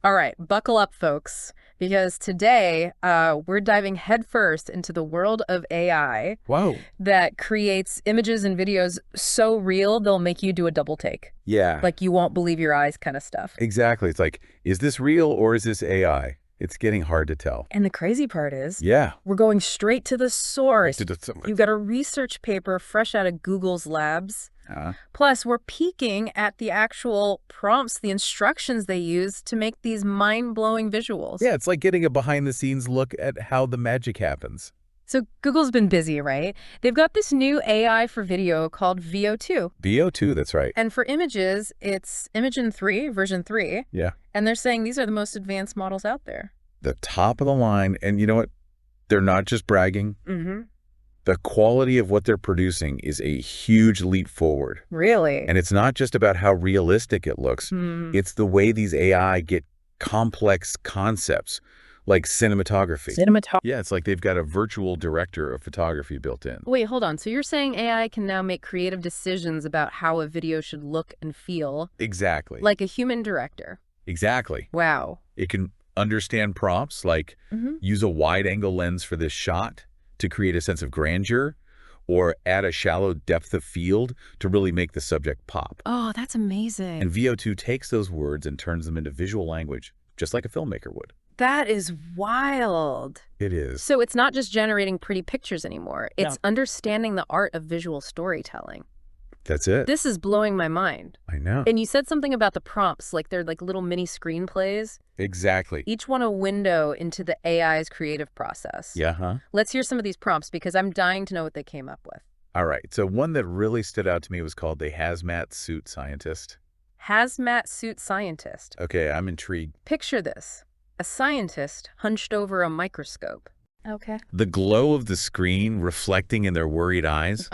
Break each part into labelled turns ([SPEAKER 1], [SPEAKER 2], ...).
[SPEAKER 1] All right, buckle up, folks, because today we're diving headfirst into the world of AI
[SPEAKER 2] Whoa.
[SPEAKER 1] that creates images and videos so real they'll make you do a double take.
[SPEAKER 2] Yeah,
[SPEAKER 1] Like you won't believe your eyes kind of stuff.
[SPEAKER 2] exactly. It's like, is this real or is this AI? It's getting hard to tell.
[SPEAKER 1] And the crazy part is,
[SPEAKER 2] Yeah.
[SPEAKER 1] we're going straight to the source.
[SPEAKER 2] Uh,
[SPEAKER 1] You've got a research paper fresh out of Google's labs. Plus, we're peeking at the actual prompts, the instructions they use to make these mind-blowing visuals.
[SPEAKER 2] yeah, it's like getting a behind-the-scenes look at how the magic happens.
[SPEAKER 1] So Google's been busy, right? They've got this new AI for video called VO2.
[SPEAKER 2] VO2, that's right.
[SPEAKER 1] And for images, it's Imagen 3, version 3.
[SPEAKER 2] Yeah.
[SPEAKER 1] And they're saying these are the most advanced models out there.
[SPEAKER 2] The top of the line, and you know what? They're not just bragging.
[SPEAKER 1] Mm-hmm.
[SPEAKER 2] The quality of what they're producing is a huge leap forward.
[SPEAKER 1] Really?
[SPEAKER 2] And it's not just about how realistic it looks. It's the way these AI get complex concepts, like cinematography. Yeah, it's like they've got a virtual director of photography built in.
[SPEAKER 1] Wait, hold on. So you're saying AI can now make creative decisions about how a video should look and feel?
[SPEAKER 2] Exactly.
[SPEAKER 1] Like a human director?
[SPEAKER 2] Exactly.
[SPEAKER 1] Wow.
[SPEAKER 2] It can understand prompts like use a wide-angle lens for this shot to create a sense of grandeur, or add a shallow depth of field to really make the subject pop.
[SPEAKER 1] Oh, that's amazing.
[SPEAKER 2] And VO2 takes those words and turns them into visual language, just like a filmmaker would.
[SPEAKER 1] That is wild.
[SPEAKER 2] It is.
[SPEAKER 1] So it's not just generating pretty pictures anymore. It's understanding the art of visual storytelling.
[SPEAKER 2] That's it.
[SPEAKER 1] This is blowing my mind.
[SPEAKER 2] I know.
[SPEAKER 1] And you said something about the prompts, like they're like little mini screenplays.
[SPEAKER 2] Exactly.
[SPEAKER 1] Each one a window into the AI's creative process.
[SPEAKER 2] Yeah, huh?
[SPEAKER 1] Let's hear some of these prompts because I'm dying to know what they came up with.
[SPEAKER 2] All right. So one that really stood out to me was called the hazmat suit scientist.
[SPEAKER 1] Hazmat suit scientist.
[SPEAKER 2] Okay, I'm intrigued.
[SPEAKER 1] Picture this. A scientist hunched over a microscope. Okay.
[SPEAKER 2] The glow of the screen reflecting in their worried eyes,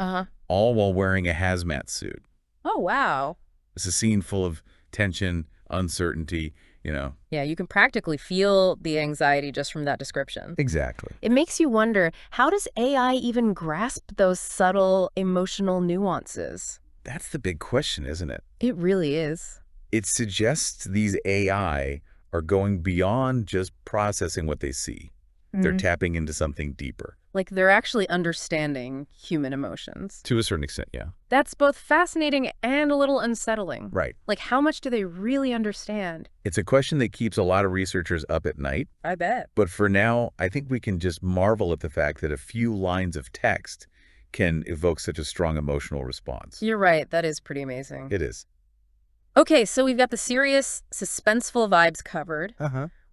[SPEAKER 2] all while wearing a hazmat suit.
[SPEAKER 1] Oh, wow.
[SPEAKER 2] It's a scene full of tension, uncertainty,
[SPEAKER 1] Yeah, you can practically feel the anxiety just from that description.
[SPEAKER 2] Exactly.
[SPEAKER 1] It makes you wonder, how does AI even grasp those subtle emotional nuances?
[SPEAKER 2] That's the big question, isn't it?
[SPEAKER 1] It really is.
[SPEAKER 2] It suggests these AI are going beyond just processing what they see. They're tapping into something deeper.
[SPEAKER 1] Like they're actually understanding human emotions.
[SPEAKER 2] To a certain extent, yeah.
[SPEAKER 1] That's both fascinating and a little unsettling.
[SPEAKER 2] Right.
[SPEAKER 1] Like how much do they really understand?
[SPEAKER 2] It's a question that keeps a lot of researchers up at night.
[SPEAKER 1] I bet.
[SPEAKER 2] But for now, I think we can just marvel at the fact that a few lines of text can evoke such a strong emotional response.
[SPEAKER 1] You're right. That is pretty amazing.
[SPEAKER 2] It is.
[SPEAKER 1] Okay, so we've got the serious, suspenseful vibes covered.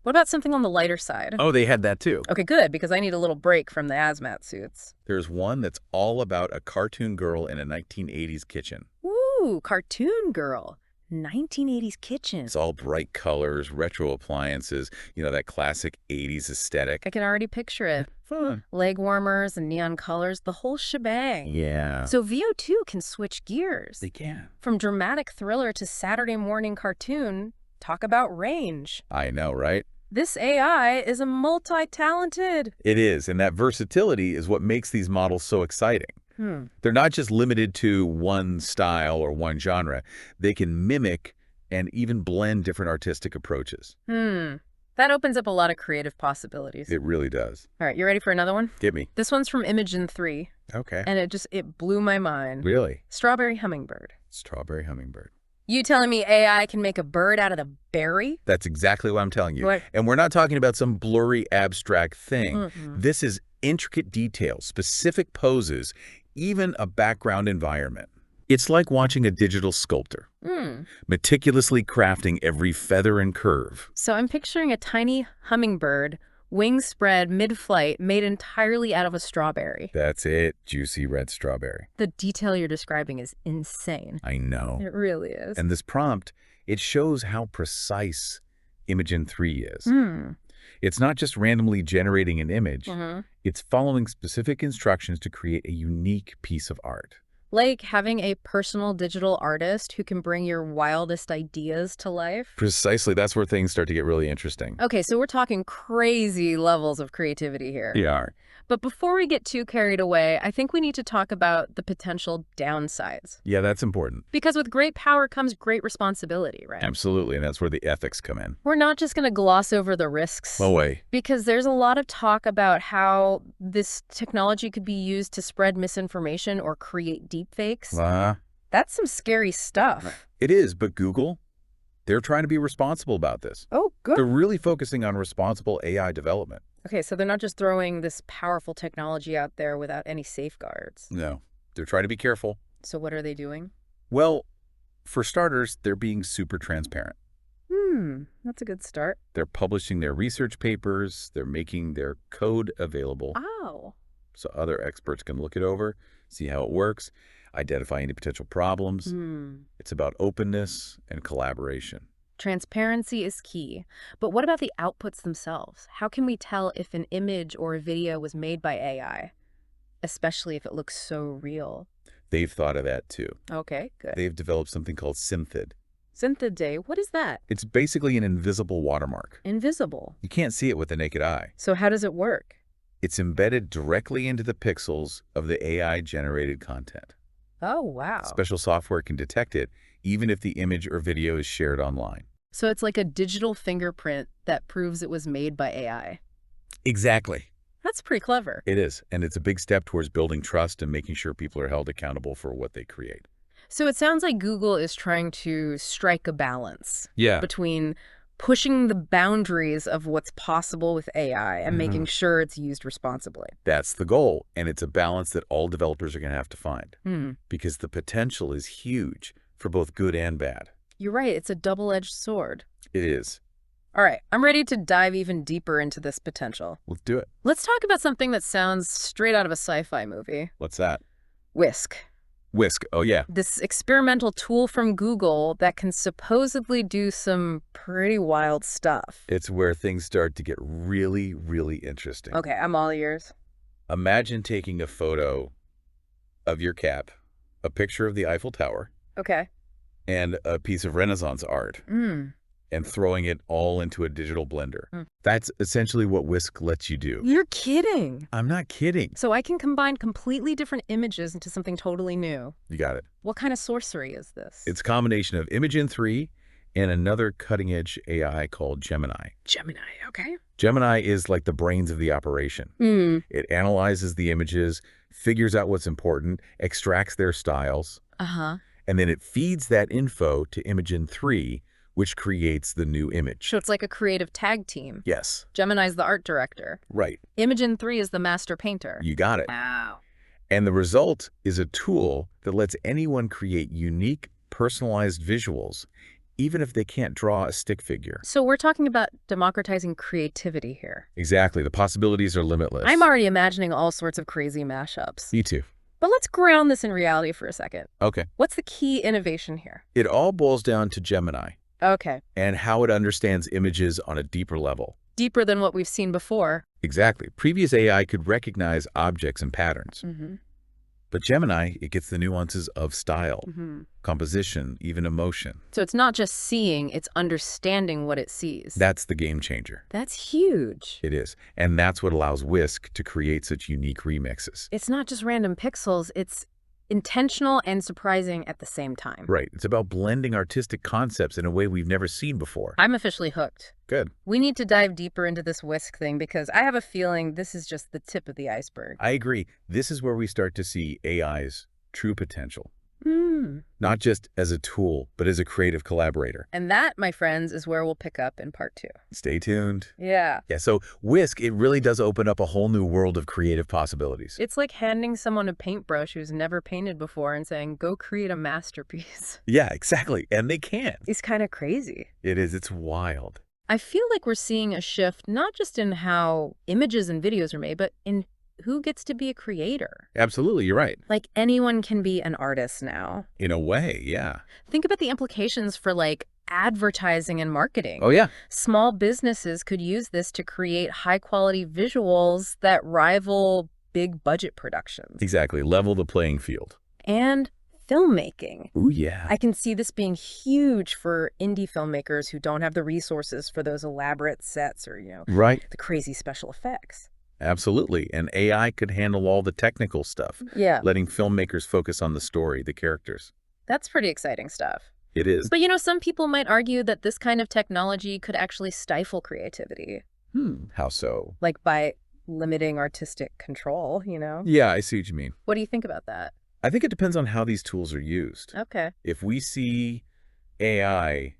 [SPEAKER 1] What about something on the lighter side?
[SPEAKER 2] Oh, they had that too.
[SPEAKER 1] Okay, good, because I need a little break from the hazmat suits.
[SPEAKER 2] There's one that's all about a cartoon girl in a 1980s kitchen.
[SPEAKER 1] Ooh, cartoon girl. 1980s kitchen.
[SPEAKER 2] It's all bright colors, retro appliances, that classic 80s aesthetic.
[SPEAKER 1] I can already picture it.
[SPEAKER 2] Fun.
[SPEAKER 1] Leg warmers and neon colors, the whole shebang.
[SPEAKER 2] Yeah.
[SPEAKER 1] So VO2 can switch gears.
[SPEAKER 2] They can.
[SPEAKER 1] From dramatic thriller to Saturday morning cartoon, talk about range.
[SPEAKER 2] I know, right?
[SPEAKER 1] This AI is a multi-talented.
[SPEAKER 2] It is, and that versatility is what makes these models so exciting. They're not just limited to one style or one genre. They can mimic and even blend different artistic approaches.
[SPEAKER 1] That opens up a lot of creative possibilities.
[SPEAKER 2] It really does.
[SPEAKER 1] All right, you ready for another one?
[SPEAKER 2] Get me.
[SPEAKER 1] This one's from Imagen 3.
[SPEAKER 2] Okay.
[SPEAKER 1] And it blew my mind.
[SPEAKER 2] Really?
[SPEAKER 1] Strawberry hummingbird.
[SPEAKER 2] Strawberry hummingbird.
[SPEAKER 1] You telling me AI can make a bird out of the berry?
[SPEAKER 2] That's exactly what I'm telling you.
[SPEAKER 1] What?
[SPEAKER 2] And we're not talking about some blurry, abstract thing. This is intricate details, specific poses, even a background environment. It's like watching a digital sculptor, meticulously crafting every feather and curve.
[SPEAKER 1] So I'm picturing a tiny hummingbird, wings spread mid-flight, made entirely out of a strawberry.
[SPEAKER 2] That's it, juicy red strawberry.
[SPEAKER 1] The detail you're describing is insane.
[SPEAKER 2] I know.
[SPEAKER 1] It really is.
[SPEAKER 2] And this prompt, it shows how precise Imagen 3 is. It's not just randomly generating an image. It's following specific instructions to create a unique piece of art.
[SPEAKER 1] Like having a personal digital artist who can bring your wildest ideas to life?
[SPEAKER 2] Precisely. That's where things start to get really interesting.
[SPEAKER 1] Okay, so we're talking crazy levels of creativity here.
[SPEAKER 2] They are.
[SPEAKER 1] But before we get too carried away, I think we need to talk about the potential downsides.
[SPEAKER 2] Yeah, that's important.
[SPEAKER 1] Because with great power comes great responsibility, right?
[SPEAKER 2] Absolutely, and that's where the ethics come in.
[SPEAKER 1] We're not just going to gloss over the risks.
[SPEAKER 2] No way.
[SPEAKER 1] Because there's a lot of talk about how this technology could be used to spread misinformation or create deepfakes. That's some scary stuff.
[SPEAKER 2] It is, but Google, they're trying to be responsible about this.
[SPEAKER 1] Oh, good.
[SPEAKER 2] They're really focusing on responsible AI development.
[SPEAKER 1] Okay, so they're not just throwing this powerful technology out there without any safeguards.
[SPEAKER 2] No, they're trying to be careful.
[SPEAKER 1] So what are they doing?
[SPEAKER 2] Well, for starters, they're being super transparent.
[SPEAKER 1] That's a good start.
[SPEAKER 2] They're publishing their research papers. They're making their code available.
[SPEAKER 1] Oh.
[SPEAKER 2] So other experts can look it over, see how it works, identify any potential problems. It's about openness and collaboration.
[SPEAKER 1] Transparency is key. But what about the outputs themselves? How can we tell if an image or a video was made by AI, especially if it looks so real?
[SPEAKER 2] They've thought of that too.
[SPEAKER 1] Okay, good.
[SPEAKER 2] They've developed something called SynthID.
[SPEAKER 1] SynthID, what is that?
[SPEAKER 2] It's basically an invisible watermark.
[SPEAKER 1] Invisible?
[SPEAKER 2] You can't see it with the naked eye.
[SPEAKER 1] So how does it work?
[SPEAKER 2] It's embedded directly into the pixels of the AI-generated content.
[SPEAKER 1] Oh, wow.
[SPEAKER 2] Special software can detect it, even if the image or video is shared online.
[SPEAKER 1] So it's like a digital fingerprint that proves it was made by AI.
[SPEAKER 2] Exactly.
[SPEAKER 1] That's pretty clever.
[SPEAKER 2] It is, and it's a big step towards building trust and making sure people are held accountable for what they create.
[SPEAKER 1] So it sounds like Google is trying to strike a balance between pushing the boundaries of what's possible with AI and making sure it's used responsibly.
[SPEAKER 2] That's the goal, and it's a balance that all developers are going to have to find because the potential is huge for both good and bad.
[SPEAKER 1] You're right. It's a double-edged sword.
[SPEAKER 2] It is.
[SPEAKER 1] All right. I'm ready to dive even deeper into this potential.
[SPEAKER 2] Let's do it.
[SPEAKER 1] Let's talk about something that sounds straight out of a sci-fi movie.
[SPEAKER 2] What's that?
[SPEAKER 1] Whisk.
[SPEAKER 2] Whisk. Oh, yeah.
[SPEAKER 1] This experimental tool from Google that can supposedly do some pretty wild stuff.
[SPEAKER 2] It's where things start to get really, really interesting.
[SPEAKER 1] Okay, I'm all ears.
[SPEAKER 2] Imagine taking a photo of your cap, a picture of the Eiffel Tower,
[SPEAKER 1] Okay.
[SPEAKER 2] and a piece of Renaissance art, and throwing it all into a digital blender. That's essentially what Whisk lets you do.
[SPEAKER 1] You're kidding.
[SPEAKER 2] I'm not kidding.
[SPEAKER 1] So I can combine completely different images into something totally new.
[SPEAKER 2] You got it.
[SPEAKER 1] What kind of sorcery is this?
[SPEAKER 2] It's a combination of Imagen 3 and another cutting-edge AI called Gemini.
[SPEAKER 1] Gemini, okay.
[SPEAKER 2] Gemini is like the brains of the operation. It analyzes the images, figures out what's important, extracts their styles, and then it feeds that info to Imagen 3, which creates the new image.
[SPEAKER 1] So it's like a creative tag team.
[SPEAKER 2] Yes.
[SPEAKER 1] Gemini's the art director.
[SPEAKER 2] Right.
[SPEAKER 1] Imagen 3 is the master painter.
[SPEAKER 2] You got it.
[SPEAKER 1] Wow.
[SPEAKER 2] And the result is a tool that lets anyone create unique, personalized visuals, even if they can't draw a stick figure.
[SPEAKER 1] So we're talking about democratizing creativity here.
[SPEAKER 2] Exactly. The possibilities are limitless.
[SPEAKER 1] I'm already imagining all sorts of crazy mashups.
[SPEAKER 2] Me too.
[SPEAKER 1] But let's ground this in reality for a second.
[SPEAKER 2] Okay.
[SPEAKER 1] What's the key innovation here?
[SPEAKER 2] It all boils down to Gemini.
[SPEAKER 1] Okay.
[SPEAKER 2] And how it understands images on a deeper level.
[SPEAKER 1] Deeper than what we've seen before.
[SPEAKER 2] Exactly. Previous AI could recognize objects and patterns. But Gemini, it gets the nuances of style, composition, even emotion.
[SPEAKER 1] So it's not just seeing, it's understanding what it sees.
[SPEAKER 2] That's the game changer.
[SPEAKER 1] That's huge.
[SPEAKER 2] It is. And that's what allows Whisk to create such unique remixes.
[SPEAKER 1] It's not just random pixels, it's intentional and surprising at the same time.
[SPEAKER 2] Right. It's about blending artistic concepts in a way we've never seen before.
[SPEAKER 1] I'm officially hooked.
[SPEAKER 2] Good.
[SPEAKER 1] We need to dive deeper into this Whisk thing because I have a feeling this is just the tip of the iceberg.
[SPEAKER 2] I agree. This is where we start to see AI's true potential. Not just as a tool, but as a creative collaborator.
[SPEAKER 1] And that, my friends, is where we'll pick up in part 2.
[SPEAKER 2] Stay tuned.
[SPEAKER 1] Yeah.
[SPEAKER 2] Yeah, so Whisk, it really does open up a whole new world of creative possibilities.
[SPEAKER 1] It's like handing someone a paintbrush who's never painted before and saying, go create a masterpiece.
[SPEAKER 2] Yeah, exactly. And they can.
[SPEAKER 1] It's kind of crazy.
[SPEAKER 2] It is. It's wild.
[SPEAKER 1] I feel like we're seeing a shift, not just in how images and videos are made, but in who gets to be a creator.
[SPEAKER 2] Absolutely, you're right.
[SPEAKER 1] Like anyone can be an artist now.
[SPEAKER 2] In a way, yeah.
[SPEAKER 1] Think about the implications for like advertising and marketing.
[SPEAKER 2] Oh, yeah.
[SPEAKER 1] Small businesses could use this to create high quality visuals that rival big budget productions.
[SPEAKER 2] Exactly. Level the playing field.
[SPEAKER 1] And filmmaking.
[SPEAKER 2] Ooh, yeah.
[SPEAKER 1] I can see this being huge for indie filmmakers who don't have the resources for those elaborate sets or,
[SPEAKER 2] Right.
[SPEAKER 1] the crazy special effects.
[SPEAKER 2] Absolutely. And AI could handle all the technical stuff,
[SPEAKER 1] Yeah,
[SPEAKER 2] letting filmmakers focus on the story, the characters.
[SPEAKER 1] that's pretty exciting stuff.
[SPEAKER 2] It is.
[SPEAKER 1] But, some people might argue that this kind of technology could actually stifle creativity,
[SPEAKER 2] How so?
[SPEAKER 1] like by limiting artistic control.
[SPEAKER 2] Yeah, I see what you mean.
[SPEAKER 1] What do you think about that?
[SPEAKER 2] I think it depends on how these tools are used.
[SPEAKER 1] Okay.
[SPEAKER 2] If we see AI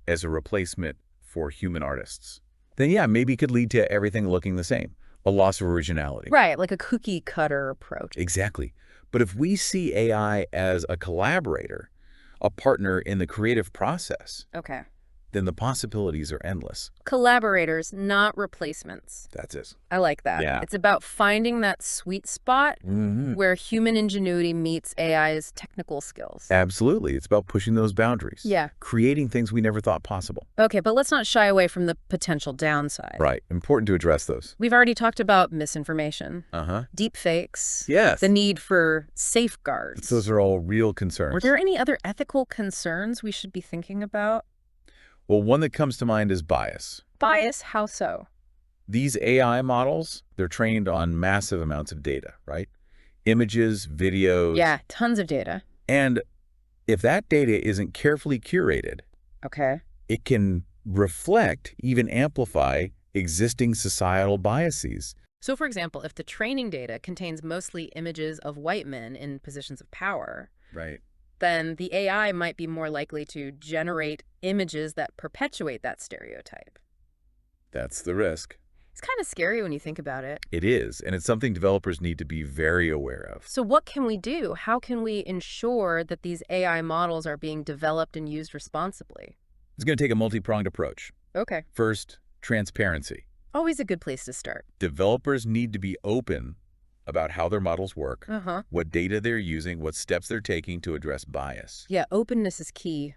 [SPEAKER 2] as a replacement for human artists, then yeah, maybe it could lead to everything looking the same, a loss of originality.
[SPEAKER 1] Right, like a cookie cutter approach.
[SPEAKER 2] Exactly. But if we see AI as a collaborator, a partner in the creative process,
[SPEAKER 1] Okay.
[SPEAKER 2] then the possibilities are endless.
[SPEAKER 1] Collaborators, not replacements.
[SPEAKER 2] That's it.
[SPEAKER 1] I like that.
[SPEAKER 2] Yeah.
[SPEAKER 1] It's about finding that sweet spot where human ingenuity meets AI's technical skills.
[SPEAKER 2] Absolutely. It's about pushing those boundaries.
[SPEAKER 1] Yeah.
[SPEAKER 2] Creating things we never thought possible.
[SPEAKER 1] Okay, but let's not shy away from the potential downside.
[SPEAKER 2] Right. Important to address those.
[SPEAKER 1] We've already talked about misinformation, deep fakes,
[SPEAKER 2] Yes.
[SPEAKER 1] the need for safeguards.
[SPEAKER 2] Those are all real concerns.
[SPEAKER 1] Were there any other ethical concerns we should be thinking about?
[SPEAKER 2] Well, one that comes to mind is bias.
[SPEAKER 1] Bias? How so?
[SPEAKER 2] These AI models, they're trained on massive amounts of data, right? Images, videos.
[SPEAKER 1] Yeah, tons of data.
[SPEAKER 2] And if that data isn't carefully curated,
[SPEAKER 1] Okay.
[SPEAKER 2] it can reflect, even amplify, existing societal biases.
[SPEAKER 1] So, for example, if the training data contains mostly images of white men in positions of power,
[SPEAKER 2] Right.
[SPEAKER 1] then the AI might be more likely to generate images that perpetuate that stereotype.
[SPEAKER 2] That's the risk.
[SPEAKER 1] It's kind of scary when you think about it.
[SPEAKER 2] It is, and it's something developers need to be very aware of.
[SPEAKER 1] So what can we do? How can we ensure that these AI models are being developed and used responsibly?
[SPEAKER 2] It's going to take a multi-pronged approach.
[SPEAKER 1] Okay.
[SPEAKER 2] First, transparency.
[SPEAKER 1] Always a good place to start.
[SPEAKER 2] Developers need to be open about how their models work, what data they're using, what steps they're taking to address bias.
[SPEAKER 1] Yeah, openness is key.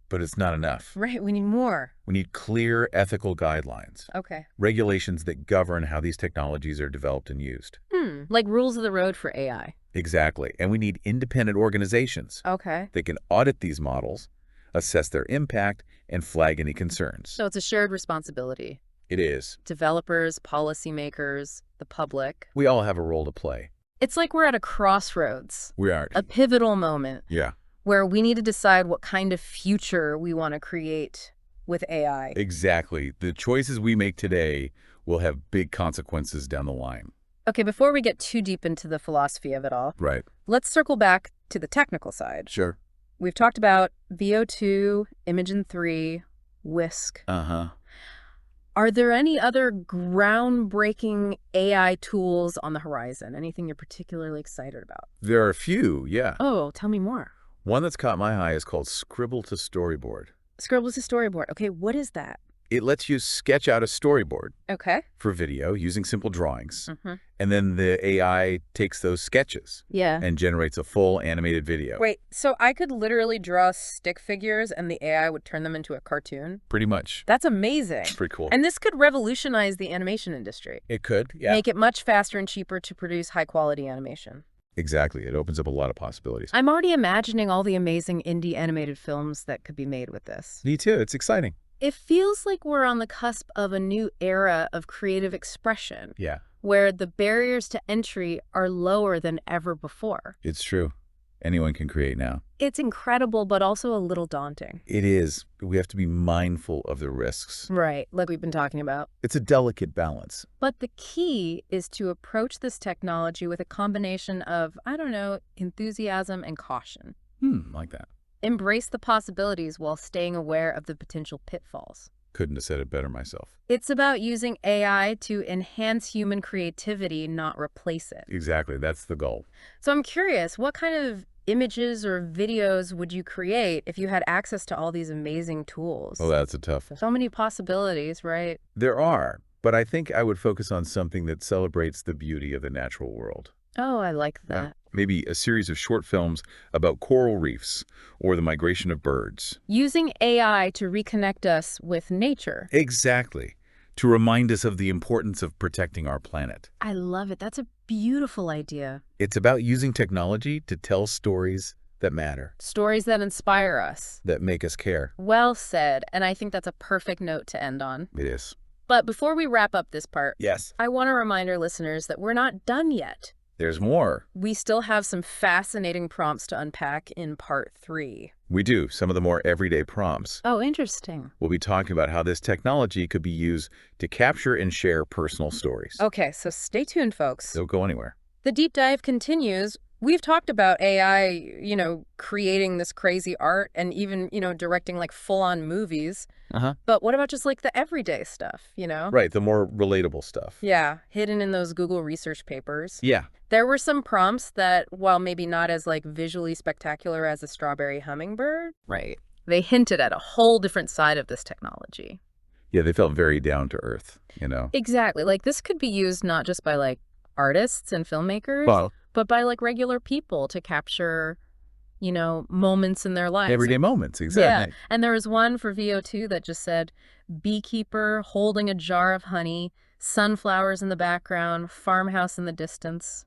[SPEAKER 2] But it's not enough.
[SPEAKER 1] Right, we need more.
[SPEAKER 2] We need clear ethical guidelines,
[SPEAKER 1] Okay.
[SPEAKER 2] regulations that govern how these technologies are developed and used.
[SPEAKER 1] Like rules of the road for AI.
[SPEAKER 2] Exactly. And we need independent organizations
[SPEAKER 1] Okay.
[SPEAKER 2] that can audit these models, assess their impact, and flag any concerns.
[SPEAKER 1] So it's a shared responsibility.
[SPEAKER 2] It is.
[SPEAKER 1] Developers, policymakers, the public.
[SPEAKER 2] We all have a role to play.
[SPEAKER 1] It's like we're at a crossroads,
[SPEAKER 2] We are.
[SPEAKER 1] a pivotal moment
[SPEAKER 2] Yeah.
[SPEAKER 1] where we need to decide what kind of future we want to create with AI.
[SPEAKER 2] Exactly. The choices we make today will have big consequences down the line.
[SPEAKER 1] Okay, before we get too deep into the philosophy of it all,
[SPEAKER 2] Right.
[SPEAKER 1] let's circle back to the technical side.
[SPEAKER 2] Sure.
[SPEAKER 1] We've talked about VO2, Imagen 3, Whisk. Are there any other groundbreaking AI tools on the horizon? Anything you're particularly excited about?
[SPEAKER 2] There are a few, yeah.
[SPEAKER 1] Oh, tell me more.
[SPEAKER 2] One that's caught my eye is called Scribble to Storyboard.
[SPEAKER 1] Scribble to storyboard. Okay, what is that?
[SPEAKER 2] It lets you sketch out a storyboard
[SPEAKER 1] Okay.
[SPEAKER 2] for video using simple drawings. And then the AI takes those sketches
[SPEAKER 1] Yeah.
[SPEAKER 2] and generates a full animated video.
[SPEAKER 1] Wait, so I could literally draw stick figures and the AI would turn them into a cartoon?
[SPEAKER 2] Pretty much.
[SPEAKER 1] That's amazing.
[SPEAKER 2] Pretty cool.
[SPEAKER 1] And this could revolutionize the animation industry.
[SPEAKER 2] It could, yeah.
[SPEAKER 1] Make it much faster and cheaper to produce high-quality animation.
[SPEAKER 2] Exactly. It opens up a lot of possibilities.
[SPEAKER 1] I'm already imagining all the amazing indie animated films that could be made with this.
[SPEAKER 2] Me too. It's exciting.
[SPEAKER 1] It feels like we're on the cusp of a new era of creative expression,
[SPEAKER 2] Yeah,
[SPEAKER 1] where the barriers to entry are lower than ever before.
[SPEAKER 2] it's true. Anyone can create now.
[SPEAKER 1] It's incredible, but also a little daunting.
[SPEAKER 2] It is. But we have to be mindful of the risks.
[SPEAKER 1] Right, like we've been talking about.
[SPEAKER 2] It's a delicate balance.
[SPEAKER 1] But the key is to approach this technology with a combination of, enthusiasm and caution.
[SPEAKER 2] Like that.
[SPEAKER 1] Embrace the possibilities while staying aware of the potential pitfalls.
[SPEAKER 2] Couldn't have said it better myself.
[SPEAKER 1] It's about using AI to enhance human creativity, not replace it.
[SPEAKER 2] Exactly. That's the goal.
[SPEAKER 1] So I'm curious, what kind of images or videos would you create if you had access to all these amazing tools?
[SPEAKER 2] Oh, that's a tough one.
[SPEAKER 1] So many possibilities, right?
[SPEAKER 2] There are, but I think I would focus on something that celebrates the beauty of the natural world.
[SPEAKER 1] Oh, I like that.
[SPEAKER 2] Yeah. Maybe a series of short films about coral reefs or the migration of birds.
[SPEAKER 1] Using AI to reconnect us with nature.
[SPEAKER 2] Exactly. to remind us of the importance of protecting our planet.
[SPEAKER 1] I love it. That's a beautiful idea.
[SPEAKER 2] It's about using technology to tell stories that matter,
[SPEAKER 1] Stories that inspire us.
[SPEAKER 2] that make us care.
[SPEAKER 1] Well said, and I think that's a perfect note to end on.
[SPEAKER 2] It is.
[SPEAKER 1] But before we wrap up this part,
[SPEAKER 2] Yes.
[SPEAKER 1] I want to remind our listeners that we're not done yet.
[SPEAKER 2] There's more.
[SPEAKER 1] We still have some fascinating prompts to unpack in part 3.
[SPEAKER 2] We do, some of the more everyday prompts.
[SPEAKER 1] Oh, interesting.
[SPEAKER 2] We'll be talking about how this technology could be used to capture and share personal stories.
[SPEAKER 1] Okay, so stay tuned, folks.
[SPEAKER 2] Don't go anywhere.
[SPEAKER 1] The deep dive continues. We've talked about AI, creating this crazy art and even, directing like full-on movies. But what about just like the everyday stuff,
[SPEAKER 2] Right, the more relatable stuff.
[SPEAKER 1] Yeah, hidden in those Google research papers.
[SPEAKER 2] Yeah.
[SPEAKER 1] There were some prompts that, while maybe not as like visually spectacular as a strawberry hummingbird, right, they hinted at a whole different side of this technology.
[SPEAKER 2] Yeah, they felt very down to earth,
[SPEAKER 1] Exactly. Like this could be used not just by like artists and filmmakers,
[SPEAKER 2] Well,
[SPEAKER 1] but by like regular people to capture, moments in their lives.
[SPEAKER 2] everyday moments, exactly.
[SPEAKER 1] Yeah. And there was one for VO2 that just said, beekeeper holding a jar of honey, sunflowers in the background, farmhouse in the distance.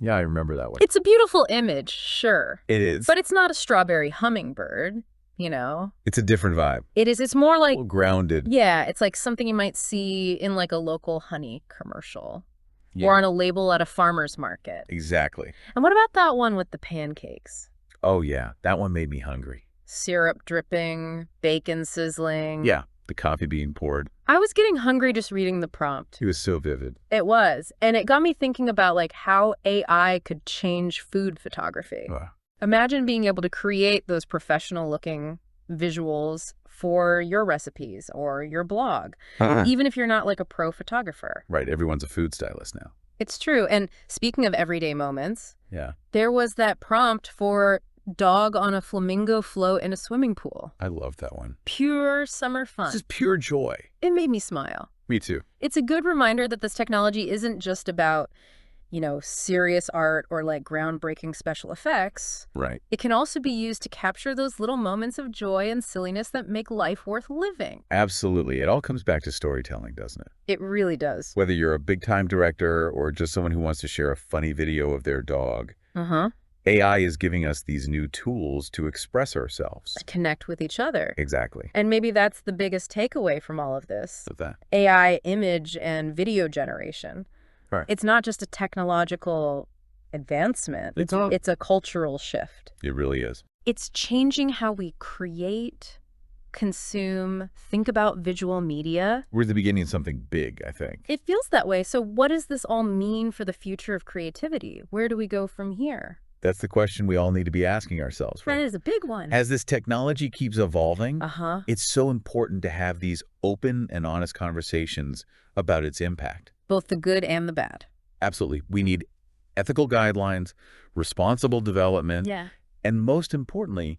[SPEAKER 2] Yeah, I remember that one.
[SPEAKER 1] It's a beautiful image, sure.
[SPEAKER 2] It is.
[SPEAKER 1] But it's not a strawberry hummingbird,
[SPEAKER 2] It's a different vibe.
[SPEAKER 1] It is. It's more like,
[SPEAKER 2] Well, grounded.
[SPEAKER 1] yeah, it's like something you might see in like a local honey commercial.
[SPEAKER 2] Yeah.
[SPEAKER 1] Or on a label at a farmer's market.
[SPEAKER 2] Exactly.
[SPEAKER 1] And what about that one with the pancakes?
[SPEAKER 2] Oh, yeah. That one made me hungry.
[SPEAKER 1] Syrup dripping, bacon sizzling.
[SPEAKER 2] Yeah. The coffee being poured.
[SPEAKER 1] I was getting hungry just reading the prompt.
[SPEAKER 2] It was so vivid.
[SPEAKER 1] It was. And it got me thinking about like how AI could change food photography. Imagine being able to create those professional looking visuals for your recipes or your blog, even if you're not like a pro photographer.
[SPEAKER 2] Right. Everyone's a food stylist now.
[SPEAKER 1] It's true. And speaking of everyday moments,
[SPEAKER 2] Yeah.
[SPEAKER 1] there was that prompt for dog on a flamingo float in a swimming pool.
[SPEAKER 2] I love that one.
[SPEAKER 1] Pure summer fun.
[SPEAKER 2] This is pure joy.
[SPEAKER 1] It made me smile.
[SPEAKER 2] Me too.
[SPEAKER 1] It's a good reminder that this technology isn't just about, serious art or like groundbreaking special effects.
[SPEAKER 2] Right.
[SPEAKER 1] It can also be used to capture those little moments of joy and silliness that make life worth living.
[SPEAKER 2] Absolutely. It all comes back to storytelling, doesn't it?
[SPEAKER 1] It really does.
[SPEAKER 2] Whether you're a big-time director or just someone who wants to share a funny video of their dog, AI is giving us these new tools to express ourselves.
[SPEAKER 1] Connect with each other.
[SPEAKER 2] Exactly.
[SPEAKER 1] And maybe that's the biggest takeaway from all of this.
[SPEAKER 2] With that.
[SPEAKER 1] AI image and video generation.
[SPEAKER 2] Right.
[SPEAKER 1] It's not just a technological advancement. It's a cultural shift.
[SPEAKER 2] It really is.
[SPEAKER 1] It's changing how we create, consume, think about visual media.
[SPEAKER 2] We're at the beginning of something big, I think.
[SPEAKER 1] It feels that way. So what does this all mean for the future of creativity? Where do we go from here?
[SPEAKER 2] That's the question we all need to be asking ourselves. Right?
[SPEAKER 1] That is a big one.
[SPEAKER 2] As this technology keeps evolving, it's so important to have these open and honest conversations about its impact.
[SPEAKER 1] Both the good and the bad.
[SPEAKER 2] Absolutely. We need ethical guidelines, responsible development, and most importantly,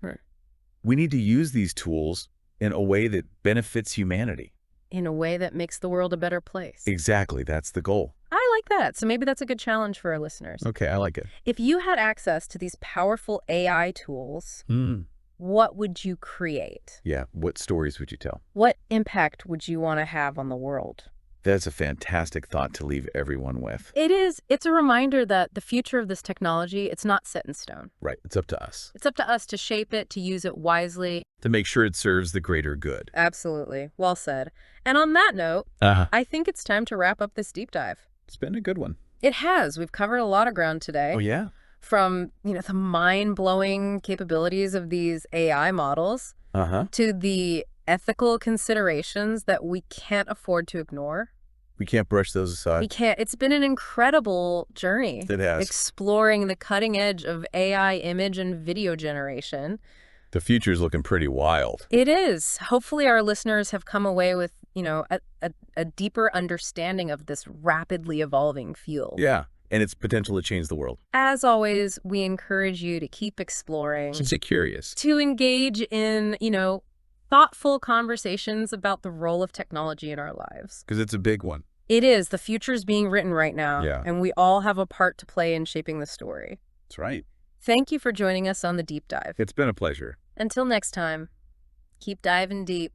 [SPEAKER 2] we need to use these tools in a way that benefits humanity.
[SPEAKER 1] In a way that makes the world a better place.
[SPEAKER 2] Exactly. That's the goal.
[SPEAKER 1] I like that. So maybe that's a good challenge for our listeners.
[SPEAKER 2] Okay, I like it.
[SPEAKER 1] If you had access to these powerful AI tools, what would you create?
[SPEAKER 2] Yeah, what stories would you tell?
[SPEAKER 1] What impact would you want to have on the world?
[SPEAKER 2] That's a fantastic thought to leave everyone with.
[SPEAKER 1] It is. It's a reminder that the future of this technology, it's not set in stone.
[SPEAKER 2] Right. It's up to us.
[SPEAKER 1] It's up to us to shape it, to use it wisely.
[SPEAKER 2] To make sure it serves the greater good.
[SPEAKER 1] Absolutely. Well said. And on that note, I think it's time to wrap up this deep dive.
[SPEAKER 2] It's been a good one.
[SPEAKER 1] It has. We've covered a lot of ground today.
[SPEAKER 2] Oh, yeah.
[SPEAKER 1] From, the mind-blowing capabilities of these AI models to the ethical considerations that we can't afford to ignore.
[SPEAKER 2] We can't brush those aside.
[SPEAKER 1] We can't. It's been an incredible journey.
[SPEAKER 2] It has. Exploring
[SPEAKER 1] the cutting edge of AI image and video generation.
[SPEAKER 2] The future's looking pretty wild.
[SPEAKER 1] It is. Hopefully our listeners have come away with, a deeper understanding of this rapidly evolving field.
[SPEAKER 2] Yeah, and its potential to change the world.
[SPEAKER 1] As always, we encourage you to keep exploring.
[SPEAKER 2] Stay curious.
[SPEAKER 1] To engage in, thoughtful conversations about the role of technology in our lives.
[SPEAKER 2] Because it's a big one.
[SPEAKER 1] It is. The future's being written right now.
[SPEAKER 2] Yeah.
[SPEAKER 1] And we all have a part to play in shaping the story.
[SPEAKER 2] That's right.
[SPEAKER 1] Thank you for joining us on The Deep Dive.
[SPEAKER 2] It's been a pleasure.
[SPEAKER 1] Until next time, keep diving deep.